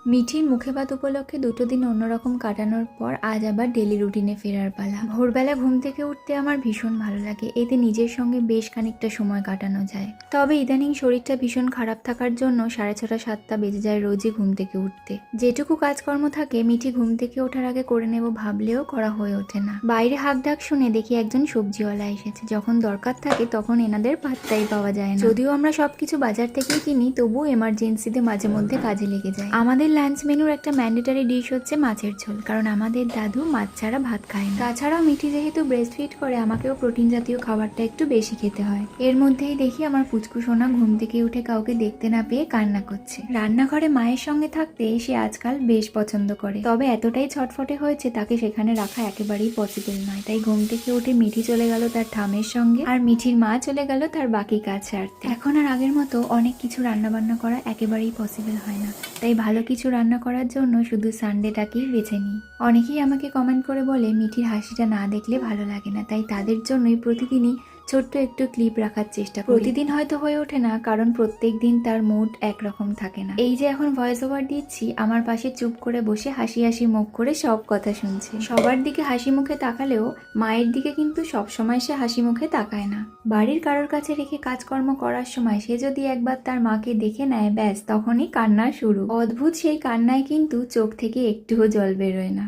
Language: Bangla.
মিঠির মুখে ভাত উপলক্ষে 2টো দিন অন্যরকম কাটানোর পর আজ আবার ডেলি রুটিনে ফেরার পালা। ভোরবেলা ঘুম থেকে উঠতে আমার ভীষণ ভালো লাগে, এতে নিজের সঙ্গে বেশ খানিকটা সময় কাটানো যায়। তবে ইদানিং শরীরটা ভীষণ খারাপ থাকার জন্য 6:30 7টা বেজে যায় রোজই ঘুম থেকে উঠতে। যেটুকু কাজকর্ম থাকে মিঠি ঘুম থেকে ওঠার আগে করে নেব ভাবলেও করা হয়ে ওঠে না। বাইরে হাঁক ডাক শুনে দেখি একজন সবজিওয়ালা এসেছে। যখন দরকার থাকে তখন এনাদের পাত্তাই পাওয়া যায় না। যদিও আমরা সবকিছু বাজার থেকেই কিনি, তবুও এমার্জেন্সিতে মাঝে মধ্যে কাজে লেগে যায়। আমাদের লাঞ্চ মেনুর একটা ম্যান্ডেটারি ডিশ হচ্ছে মাছের ঝোল, কারণ আমাদের দাদু মাছ ছাড়া ভাত খায় না। তাছাড়াও মিঠি যেহেতু ব্রেস্ট ফিড করে, আমাকেও প্রোটিন জাতীয় খাবারটা একটু বেশি খেতে হয়। এর মধ্যেই দেখি আমার পুচকু সোনা ঘুম থেকে উঠে কাউকে দেখতে না পেয়ে কান্না করছে। রান্নাঘরে মায়ের সঙ্গে থাকতে সে আজকাল বেশ পছন্দ করে, তবে এতটাই ছটফটে হয়েছে তাকে সেখানে রাখা একেবারেই পসিবল নয়। তাই ঘুম থেকে উঠে মিঠি চলে গেল তার ঠামের সঙ্গে, আর মিঠির মা চলে গেল তার বাকি কাজ সারতে। এখন আর আগের মতো অনেক কিছু রান্না বান্না করা একেবারেই পসিবল হয় না, তাই ভালো কিছু রান্না করার জন্য শুধু সানডেটাকেই বেছে নিই। অনেকেই আমাকে কমেন্ট করে বলে মিঠির হাসিটা না দেখলে ভালো লাগে না, তাই তাদের জন্যই প্রতিদিনই ছোট্ট একটু ক্লিপ রাখার চেষ্টা করি। প্রতিদিন হয়তো হয়ে ওঠে না, কারণ প্রত্যেক দিন তার মুড একরকম থাকে না। এই যে এখন ভয়েস ওভার দিচ্ছি, আমার পাশে চুপ করে বসে হাসি হাসি মুখ করে সব কথা শুনছে। সবার দিকে হাসি মুখে তাকালেও মায়ের দিকে কিন্তু সবসময় সে হাসি মুখে তাকায় না। বাড়ির কারোর কাছে রেখে কাজকর্ম করার সময় সে যদি একবার তার মাকে দেখে নেয়, ব্যাস তখনই কান্না শুরু। অদ্ভুত সেই কান্নায় কিন্তু চোখ থেকে একটুও জল বেরোয় না।